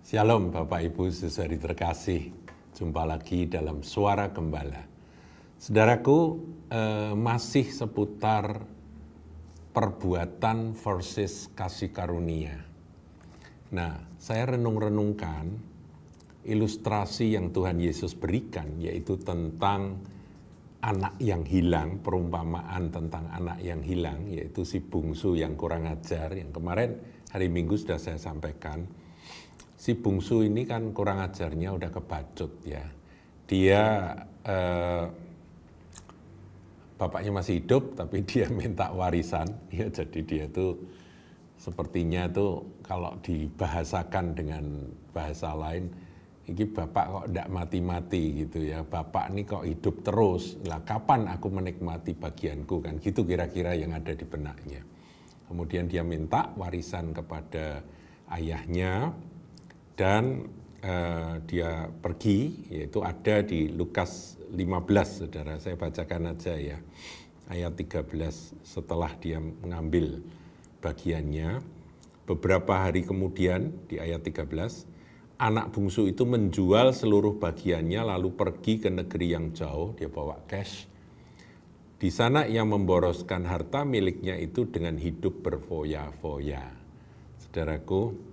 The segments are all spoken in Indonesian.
Shalom Bapak Ibu saudari terkasih, jumpa lagi dalam Suara Gembala. Saudaraku, masih seputar perbuatan versus kasih karunia. Nah, saya renung-renungkan ilustrasi yang Tuhan Yesus berikan, yaitu tentang anak yang hilang, perumpamaan tentang anak yang hilang, yaitu si bungsu yang kurang ajar, yang kemarin hari Minggu sudah saya sampaikan. Si bungsu ini kan kurang ajarnya udah kebacut ya. Dia bapaknya masih hidup tapi dia minta warisan ya, jadi dia tuh sepertinya tuh kalau dibahasakan dengan bahasa lain, ini bapak kok ndak mati-mati gitu ya, bapak ini kok hidup terus, lah kapan aku menikmati bagianku, kan gitu kira-kira yang ada di benaknya. Kemudian dia minta warisan kepada ayahnya. Dan dia pergi, yaitu ada di Lukas 15, saudara. Saya bacakan aja ya, ayat 13. Setelah dia mengambil bagiannya, beberapa hari kemudian di ayat 13, anak bungsu itu menjual seluruh bagiannya lalu pergi ke negeri yang jauh, dia bawa cash. Di sana ia memboroskan harta miliknya itu dengan hidup berfoya-foya. Saudaraku,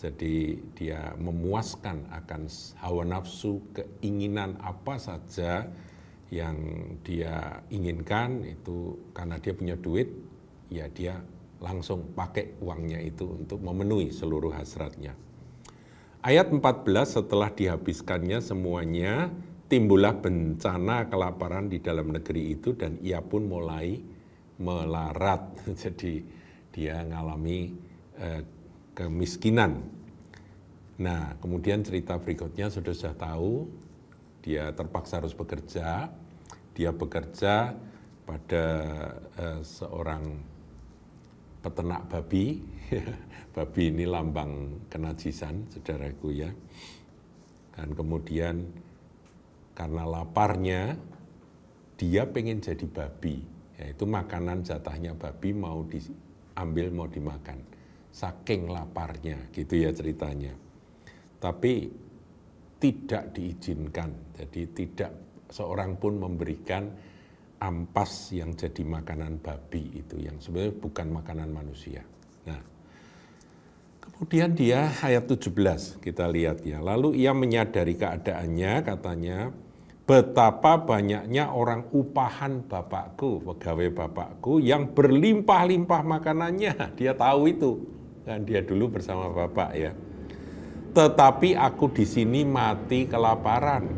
jadi dia memuaskan akan hawa nafsu, keinginan apa saja yang dia inginkan itu karena dia punya duit, ya dia langsung pakai uangnya itu untuk memenuhi seluruh hasratnya. Ayat 14, setelah dihabiskannya semuanya, timbullah bencana kelaparan di dalam negeri itu dan ia pun mulai melarat. Jadi dia mengalami kemiskinan. Nah, kemudian cerita berikutnya sudah tahu, dia terpaksa harus bekerja. Dia bekerja pada seorang peternak babi. Babi ini lambang kenajisan, saudaraku ya. Dan kemudian karena laparnya, dia pengen jadi babi. Yaitu makanan jatahnya babi mau diambil, mau dimakan. Saking laparnya, gitu ya ceritanya. Tapi tidak diizinkan, jadi tidak seorang pun memberikan ampas yang jadi makanan babi itu, yang sebenarnya bukan makanan manusia. Nah, kemudian dia ayat 17, kita lihat ya. Lalu ia menyadari keadaannya, katanya, betapa banyaknya orang upahan bapakku, pegawai bapakku yang berlimpah-limpah makanannya. Dia tahu itu. Dan dia dulu bersama bapak ya. Tetapi aku di sini mati kelaparan.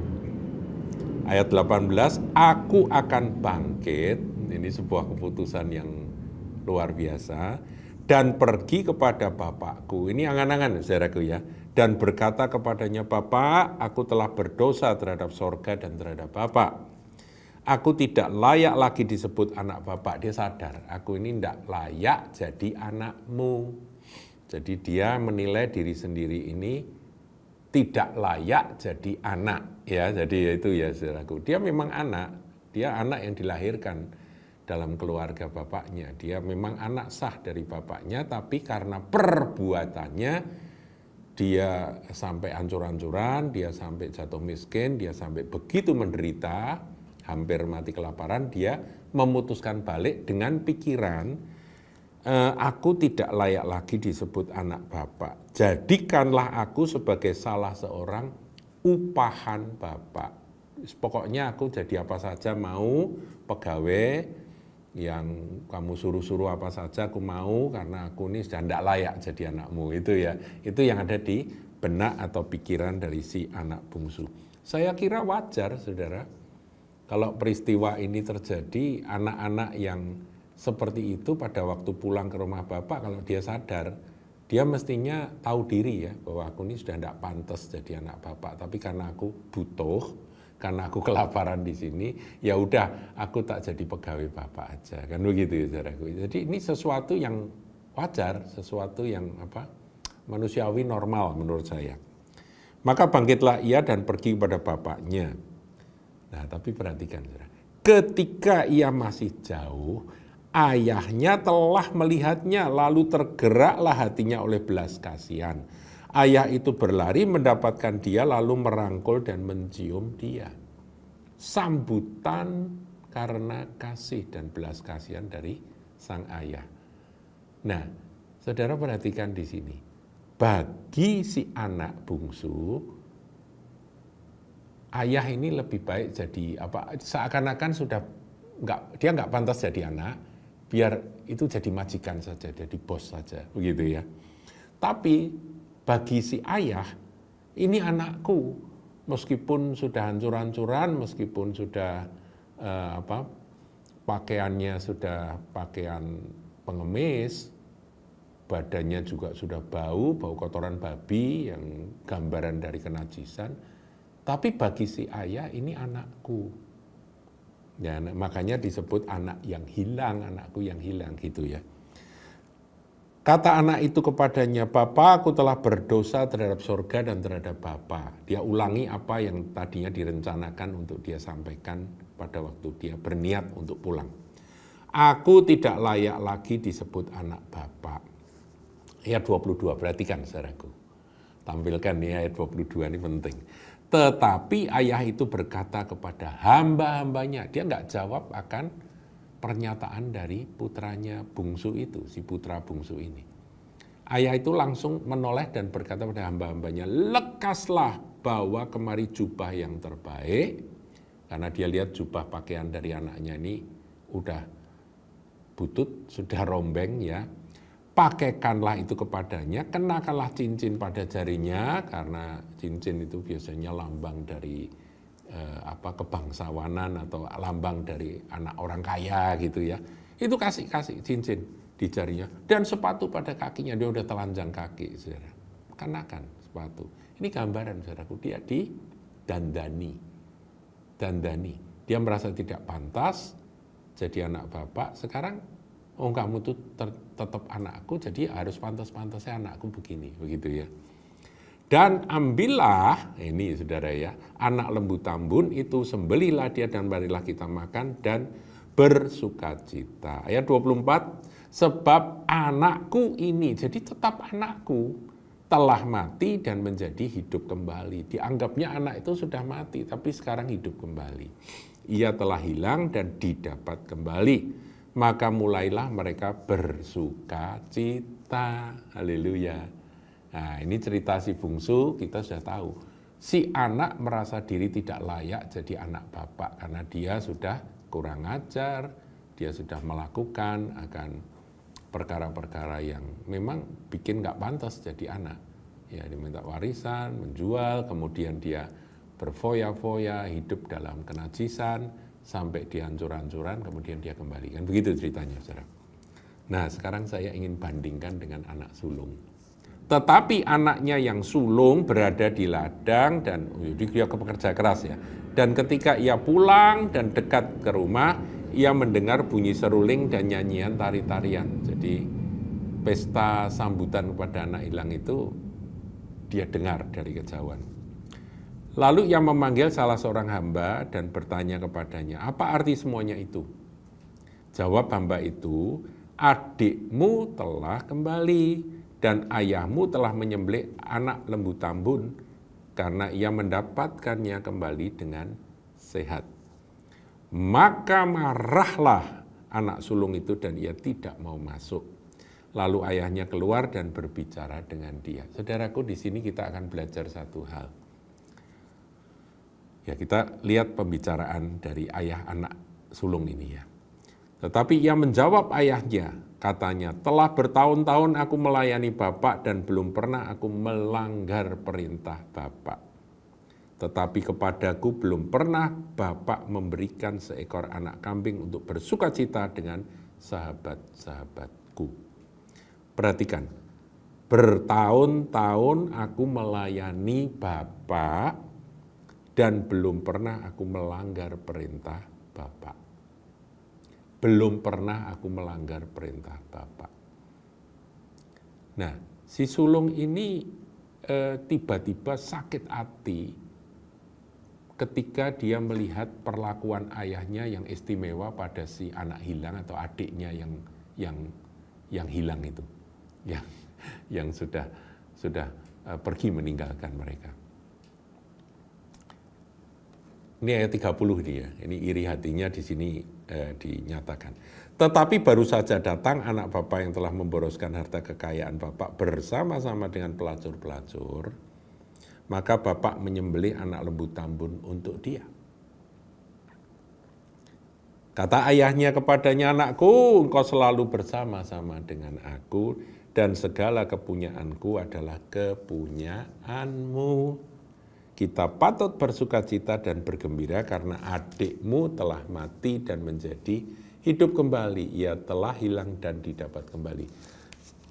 Ayat 18, aku akan bangkit, ini sebuah keputusan yang luar biasa, dan pergi kepada bapakku. Ini angan-angan saudaraku ya. Dan berkata kepadanya, Bapak, aku telah berdosa terhadap sorga dan terhadap Bapak. Aku tidak layak lagi disebut anak Bapak. Dia sadar, aku ini tidak layak jadi anakmu. Jadi dia menilai diri sendiri ini tidak layak jadi anak. Ya, jadi itu ya saudaraku. Dia memang anak, dia anak yang dilahirkan dalam keluarga bapaknya. Dia memang anak sah dari bapaknya, tapi karena perbuatannya, dia sampai ancur-ancuran, dia sampai jatuh miskin, dia sampai begitu menderita, hampir mati kelaparan, dia memutuskan balik dengan pikiran, aku tidak layak lagi disebut anak Bapak. Jadikanlah aku sebagai salah seorang upahan Bapak. Pokoknya aku jadi apa saja mau, pegawai yang kamu suruh-suruh apa saja aku mau, karena aku ini sudah tidak layak jadi anakmu. Itu ya, itu yang ada di benak atau pikiran dari si anak bungsu. Saya kira wajar saudara, kalau peristiwa ini terjadi, anak-anak yang seperti itu pada waktu pulang ke rumah bapak, kalau dia sadar, dia mestinya tahu diri ya, bahwa aku ini sudah tidak pantas jadi anak bapak, tapi karena aku butuh, karena aku kelaparan di sini, ya udah aku tak jadi pegawai bapak aja, kan begitu ya saudaraku. Jadi ini sesuatu yang wajar, sesuatu yang manusiawi normal menurut saya. Maka bangkitlah ia dan pergi kepada bapaknya. Nah, tapi perhatikan saudara, ketika ia masih jauh, ayahnya telah melihatnya, lalu tergeraklah hatinya oleh belas kasihan. Ayah itu berlari mendapatkan dia lalu merangkul dan mencium dia. Sambutan karena kasih dan belas kasihan dari sang ayah. Nah, saudara perhatikan di sini. Bagi si anak bungsu, ayah ini lebih baik jadi apa? Seakan-akan sudah dia nggak pantas jadi anak, biar itu jadi majikan saja, jadi bos saja, begitu ya. Tapi bagi si ayah, ini anakku. Meskipun sudah hancur-hancuran, meskipun sudah pakaiannya sudah pakaian pengemis, badannya juga sudah bau kotoran babi yang gambaran dari kenajisan, tapi bagi si ayah ini anakku. Ya, makanya disebut anak yang hilang, anakku yang hilang gitu ya. Kata anak itu kepadanya, Bapa, aku telah berdosa terhadap surga dan terhadap Bapa. Dia ulangi apa yang tadinya direncanakan untuk dia sampaikan pada waktu dia berniat untuk pulang. Aku tidak layak lagi disebut anak Bapa. Ayat 22, perhatikan saudaraku. Tampilkan nih ayat 22 ini penting. Tetapi ayah itu berkata kepada hamba-hambanya, dia nggak jawab akan pernyataan dari putranya bungsu itu, si putra bungsu ini. Ayah itu langsung menoleh dan berkata pada hamba-hambanya, lekaslah, bawa kemari jubah yang terbaik, karena dia lihat jubah pakaian dari anaknya ini udah butut, sudah rombeng ya. Pakaikanlah itu kepadanya, kenakanlah cincin pada jarinya, karena cincin itu biasanya lambang dari kebangsawanan atau lambang dari anak orang kaya gitu ya. Itu kasih cincin di jarinya dan sepatu pada kakinya, dia udah telanjang kaki, saudara. Kenakan sepatu. Ini gambaran, saudaraku, dia dandani. Dia merasa tidak pantas jadi anak bapak. Sekarang kamu tuh tetap anakku, jadi harus pantas-pantasnya anakku begini, begitu ya. Dan ambillah, ini saudara ya, anak lembu tambun itu, sembelilah dia dan marilah kita makan dan bersukacita. Ayat 24, sebab anakku ini, jadi tetap anakku, telah mati dan menjadi hidup kembali. Dianggapnya anak itu sudah mati, tapi sekarang hidup kembali. Ia telah hilang dan didapat kembali. Maka mulailah mereka bersukacita. Haleluya. Nah, ini cerita si bungsu, kita sudah tahu. Si anak merasa diri tidak layak jadi anak bapak karena dia sudah kurang ajar, dia sudah melakukan akan perkara-perkara yang memang bikin nggak pantas jadi anak. Ya, diminta warisan, menjual, kemudian dia berfoya-foya, hidup dalam kenajisan, sampai dihancur-hancuran, kemudian dia kembalikan. Begitu ceritanya, saudara. Nah, sekarang saya ingin bandingkan dengan anak sulung. Tetapi anaknya yang sulung berada di ladang dan dia pekerja keras ya. Dan ketika ia pulang dan dekat ke rumah, ia mendengar bunyi seruling dan nyanyian tari-tarian. Jadi pesta sambutan kepada anak hilang itu dia dengar dari kejauhan. Lalu ia memanggil salah seorang hamba dan bertanya kepadanya, apa arti semuanya itu? Jawab hamba itu, adikmu telah kembali dan ayahmu telah menyembelih anak lembu tambun karena ia mendapatkannya kembali dengan sehat. Maka marahlah anak sulung itu dan ia tidak mau masuk. Lalu ayahnya keluar dan berbicara dengan dia. Saudaraku, di sini kita akan belajar satu hal. Ya, kita lihat pembicaraan dari ayah anak sulung ini ya. Tetapi ia menjawab ayahnya, katanya, telah bertahun-tahun aku melayani Bapak dan belum pernah aku melanggar perintah Bapak. Tetapi kepadaku belum pernah Bapak memberikan seekor anak kambing untuk bersukacita dengan sahabat-sahabatku. Perhatikan, bertahun-tahun aku melayani Bapak dan belum pernah aku melanggar perintah Bapak. Belum pernah aku melanggar perintah Bapak. Nah, si sulung ini tiba-tiba sakit hati ketika dia melihat perlakuan ayahnya yang istimewa pada si anak hilang atau adiknya yang hilang itu, yang sudah pergi meninggalkan mereka. Ini ayat 30 nih ya, ini iri hatinya di sini dinyatakan. Tetapi baru saja datang anak bapa yang telah memboroskan harta kekayaan bapak bersama-sama dengan pelacur-pelacur, maka bapak menyembelih anak lembu tambun untuk dia. Kata ayahnya kepadanya, anakku, engkau selalu bersama-sama dengan aku dan segala kepunyaanku adalah kepunyaanmu. Kita patut bersukacita dan bergembira karena adikmu telah mati dan menjadi hidup kembali. Ia telah hilang dan didapat kembali.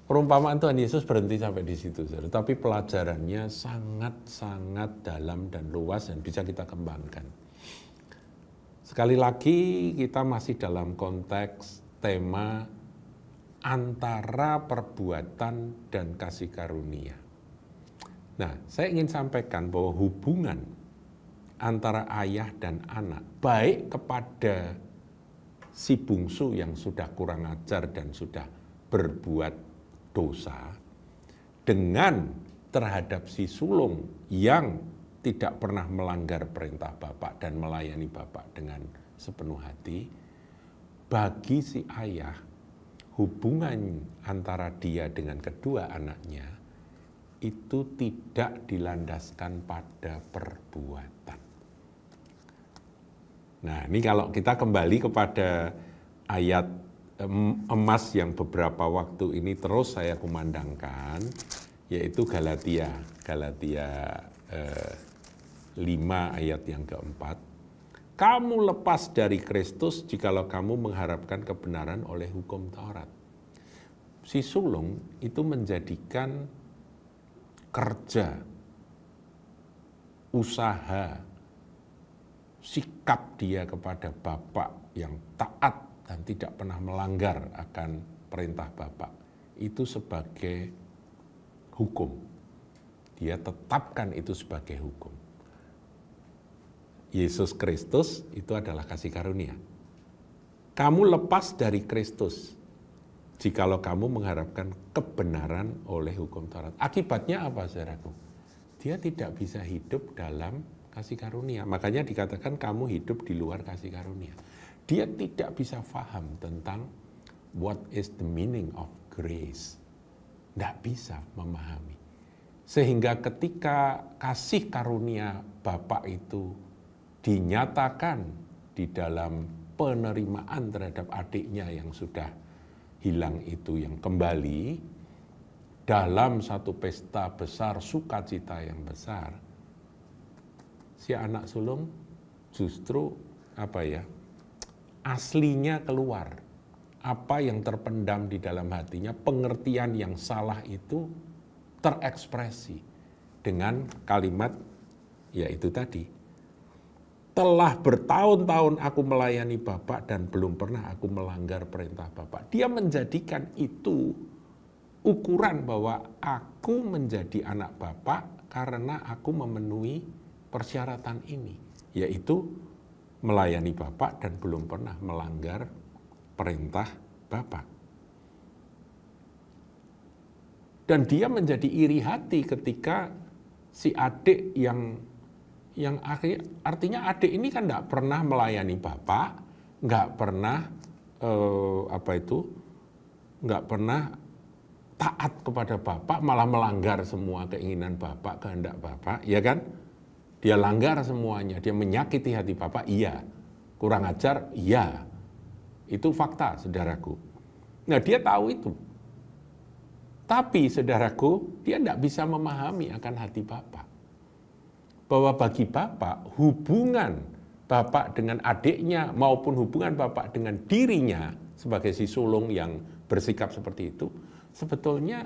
Perumpamaan Tuhan Yesus berhenti sampai di situ, tapi pelajarannya sangat-sangat dalam dan luas dan bisa kita kembangkan. Sekali lagi kita masih dalam konteks tema antara perbuatan dan kasih karunia. Nah, saya ingin sampaikan bahwa hubungan antara ayah dan anak, baik kepada si bungsu yang sudah kurang ajar dan sudah berbuat dosa, dengan terhadap si sulung yang tidak pernah melanggar perintah Bapak dan melayani Bapak dengan sepenuh hati, bagi si ayah, hubungan antara dia dengan kedua anaknya itu tidak dilandaskan pada perbuatan. Nah, ini kalau kita kembali kepada ayat emas yang beberapa waktu ini terus saya kumandangkan, yaitu Galatia 5 ayat yang keempat. Kamu lepas dari Kristus jikalau kamu mengharapkan kebenaran oleh hukum Taurat. Si sulung itu menjadikan kerja, usaha, sikap dia kepada Bapak yang taat dan tidak pernah melanggar akan perintah Bapak itu sebagai hukum. Dia tetapkan itu sebagai hukum. Yesus Kristus itu adalah kasih karunia. Kamu lepas dari Kristus jikalau kamu mengharapkan kebenaran oleh hukum Taurat. Akibatnya apa, saudaraku? Dia tidak bisa hidup dalam kasih karunia. Makanya dikatakan kamu hidup di luar kasih karunia. Dia tidak bisa paham tentang what is the meaning of grace. Tidak bisa memahami. Sehingga ketika kasih karunia Bapak itu dinyatakan di dalam penerimaan terhadap adiknya yang sudah hilang itu, yang kembali dalam satu pesta besar, sukacita yang besar, si anak sulung justru aslinya keluar. Apa yang terpendam di dalam hatinya, pengertian yang salah itu terekspresi dengan kalimat yaitu tadi, telah bertahun-tahun aku melayani Bapak dan belum pernah aku melanggar perintah Bapak. Dia menjadikan itu ukuran bahwa aku menjadi anak Bapak karena aku memenuhi persyaratan ini, yaitu melayani Bapak dan belum pernah melanggar perintah Bapak. Dan dia menjadi iri hati ketika si adik yang artinya adik ini kan nggak pernah melayani Bapak, nggak pernah nggak pernah taat kepada Bapak, malah melanggar semua keinginan Bapak, kehendak Bapak, ya kan? Dia langgar semuanya, dia menyakiti hati Bapak, iya. Kurang ajar, iya. Itu fakta, saudaraku. Nah, dia tahu itu. Tapi, saudaraku, dia tidak bisa memahami akan hati Bapak. Bahwa bagi Bapak, hubungan Bapak dengan adiknya maupun hubungan Bapak dengan dirinya sebagai si sulung yang bersikap seperti itu, sebetulnya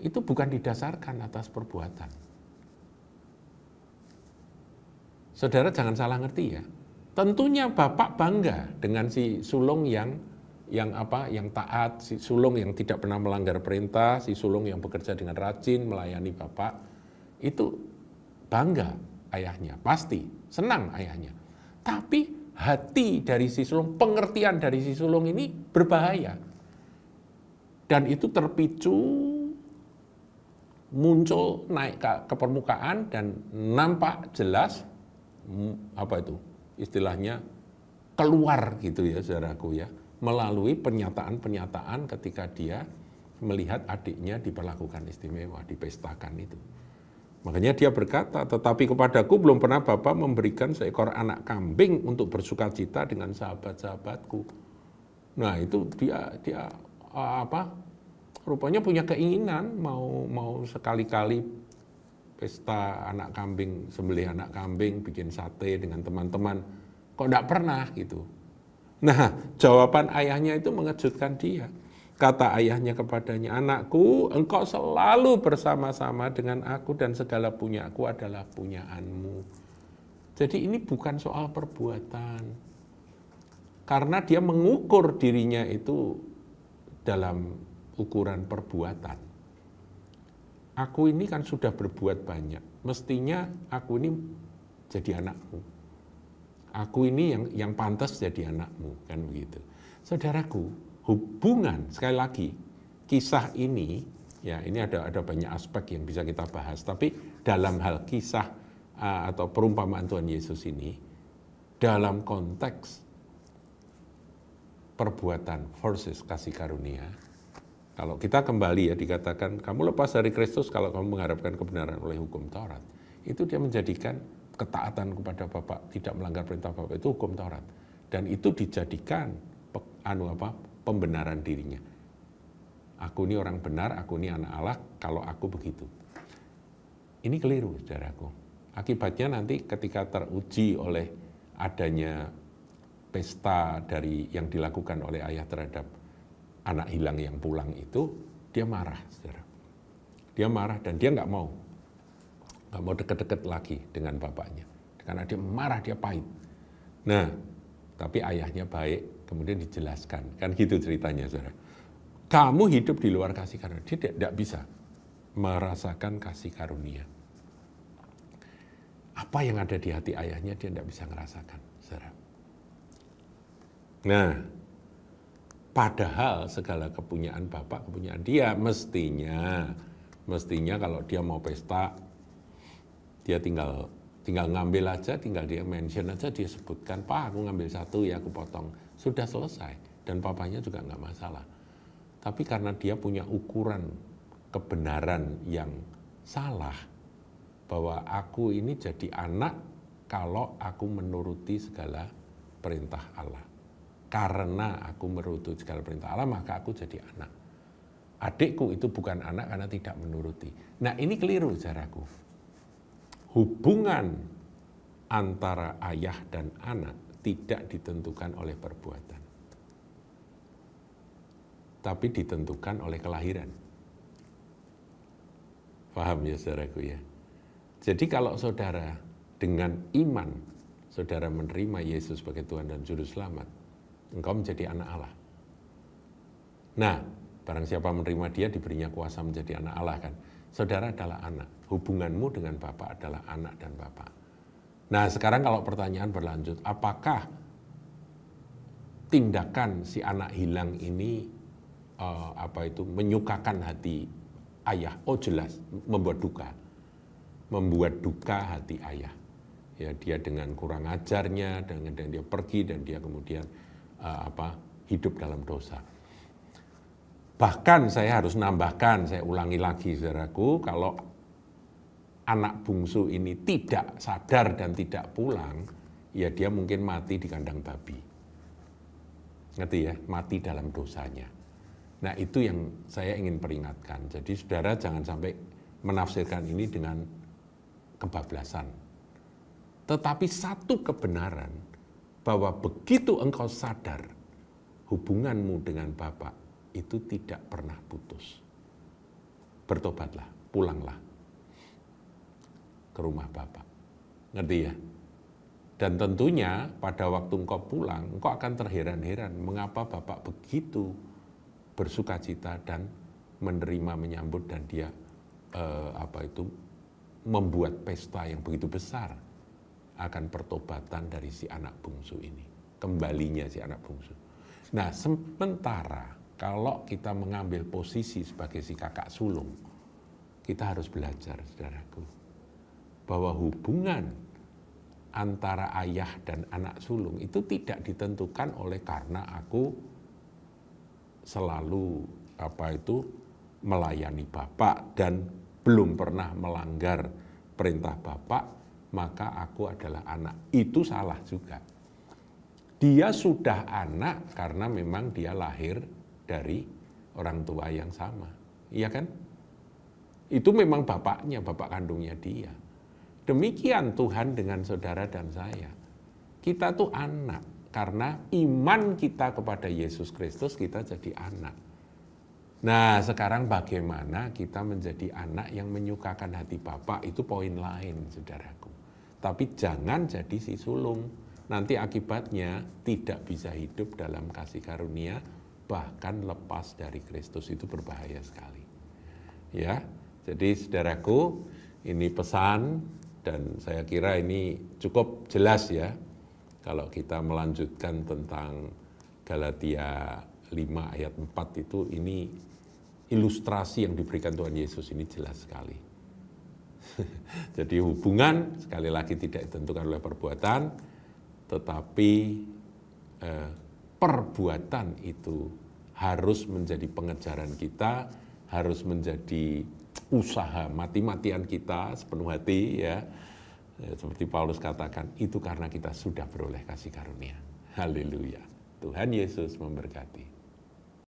itu bukan didasarkan atas perbuatan. Saudara jangan salah ngerti ya. Tentunya Bapak bangga dengan si sulung yang taat, si sulung yang tidak pernah melanggar perintah, si sulung yang bekerja dengan rajin melayani Bapak. Itu bangga ayahnya, pasti senang ayahnya. Tapi hati dari si sulung, pengertian dari si sulung ini berbahaya. Dan itu terpicu muncul naik ke permukaan dan nampak jelas istilahnya keluar gitu ya saudaraku ya, melalui pernyataan-pernyataan ketika dia melihat adiknya diperlakukan istimewa, dipestakan itu. Makanya dia berkata, tetapi kepadaku belum pernah Bapa memberikan seekor anak kambing untuk bersukacita dengan sahabat-sahabatku. Nah itu dia rupanya punya keinginan mau sekali-kali pesta anak kambing, sembelih anak kambing, bikin sate dengan teman-teman. Kok enggak pernah gitu. Nah, jawaban ayahnya itu mengejutkan dia. Kata ayahnya kepadanya, anakku, engkau selalu bersama-sama dengan aku dan segala punyaku adalah punyaanmu. Jadi ini bukan soal perbuatan. Karena dia mengukur dirinya itu dalam ukuran perbuatan. Aku ini kan sudah berbuat banyak. Mestinya aku ini jadi anakmu. Aku ini yang pantas jadi anakmu, kan begitu. Saudaraku, hubungan, sekali lagi, kisah ini, ya ini ada banyak aspek yang bisa kita bahas, tapi dalam hal kisah atau perumpamaan Tuhan Yesus ini, dalam konteks perbuatan versus kasih karunia, kalau kita kembali ya dikatakan, kamu lepas dari Kristus kalau kamu mengharapkan kebenaran oleh hukum Taurat, itu dia menjadikan ketaatan kepada Bapa, tidak melanggar perintah Bapa itu hukum Taurat. Dan itu dijadikan pembenaran dirinya. Aku ini orang benar, aku ini anak Allah, kalau aku begitu. Ini keliru, saudaraku. Akibatnya nanti ketika teruji oleh adanya pesta dari yang dilakukan oleh ayah terhadap anak hilang yang pulang itu, dia marah, saudara. Dia marah dan dia nggak mau deket-deket lagi dengan bapaknya. Karena dia marah, dia pahit. Nah, tapi ayahnya baik, kemudian dijelaskan. Kan gitu ceritanya, saudara. Kamu hidup di luar kasih karunia. Dia tidak bisa merasakan kasih karunia. Apa yang ada di hati ayahnya, dia tidak bisa merasakan, saudara. Nah, padahal segala kepunyaan bapak, kepunyaan dia, mestinya kalau dia mau pesta, dia tinggal ngambil aja, tinggal dia mention aja, dia sebutkan, Pak aku ngambil satu ya aku potong. Sudah selesai, dan papanya juga nggak masalah. Tapi karena dia punya ukuran kebenaran yang salah, bahwa aku ini jadi anak kalau aku menuruti segala perintah Allah. Karena aku menuruti segala perintah Allah, maka aku jadi anak. Adikku itu bukan anak karena tidak menuruti. Nah ini keliru saudaraku. Hubungan antara ayah dan anak tidak ditentukan oleh perbuatan, tapi ditentukan oleh kelahiran. Paham ya saudaraku ya? Jadi kalau saudara dengan iman, saudara menerima Yesus sebagai Tuhan dan Juru Selamat, engkau menjadi anak Allah. Nah, barang siapa menerima dia diberinya kuasa menjadi anak Allah kan. Saudara adalah anak. Hubunganmu dengan Bapa adalah anak dan Bapa. Nah, sekarang kalau pertanyaan berlanjut, apakah tindakan si anak hilang ini menyukakan hati ayah? Oh jelas, membuat duka hati ayah. Ya, dia dengan kurang ajarnya, dengan dia pergi dan dia kemudian hidup dalam dosa. Bahkan saya harus nambahkan, saya ulangi lagi saudaraku, kalau anak bungsu ini tidak sadar dan tidak pulang, ya dia mungkin mati di kandang babi. Ngerti ya? Mati dalam dosanya. Nah itu yang saya ingin peringatkan. Jadi saudara jangan sampai menafsirkan ini dengan kebablasan. Tetapi satu kebenaran, bahwa begitu engkau sadar hubunganmu dengan Bapa, itu tidak pernah putus. Bertobatlah, pulanglah ke rumah Bapa. Ngerti ya? Dan tentunya pada waktu engkau pulang, engkau akan terheran-heran mengapa Bapak begitu bersukacita dan menerima, menyambut, dan dia membuat pesta yang begitu besar akan pertobatan dari si anak bungsu ini. Kembalinya si anak bungsu. Nah, sementara kalau kita mengambil posisi sebagai si kakak sulung, kita harus belajar, saudaraku, bahwa hubungan antara ayah dan anak sulung itu tidak ditentukan oleh karena aku selalu melayani Bapak dan belum pernah melanggar perintah Bapak, maka aku adalah anak. Itu salah juga. Dia sudah anak karena memang dia lahir dari orang tua yang sama. Iya kan? Itu memang bapaknya, bapak kandungnya dia. Demikian Tuhan dengan saudara dan saya. Kita tuh anak, karena iman kita kepada Yesus Kristus kita jadi anak. Nah, sekarang bagaimana kita menjadi anak yang menyukakan hati Bapak, itu poin lain, saudaraku. Tapi jangan jadi si sulung. Nanti akibatnya tidak bisa hidup dalam kasih karunia, bahkan lepas dari Kristus. Itu berbahaya sekali. Ya, jadi saudaraku, ini pesan dan saya kira ini cukup jelas ya. Kalau kita melanjutkan tentang Galatia 5 ayat 4 itu, ini ilustrasi yang diberikan Tuhan Yesus ini jelas sekali. Jadi hubungan sekali lagi tidak ditentukan oleh perbuatan, tetapi perbuatan itu harus menjadi pengejaran kita, harus menjadi usaha mati-matian kita sepenuh hati ya. Seperti Paulus katakan, itu karena kita sudah beroleh kasih karunia. Haleluya. Tuhan Yesus memberkati.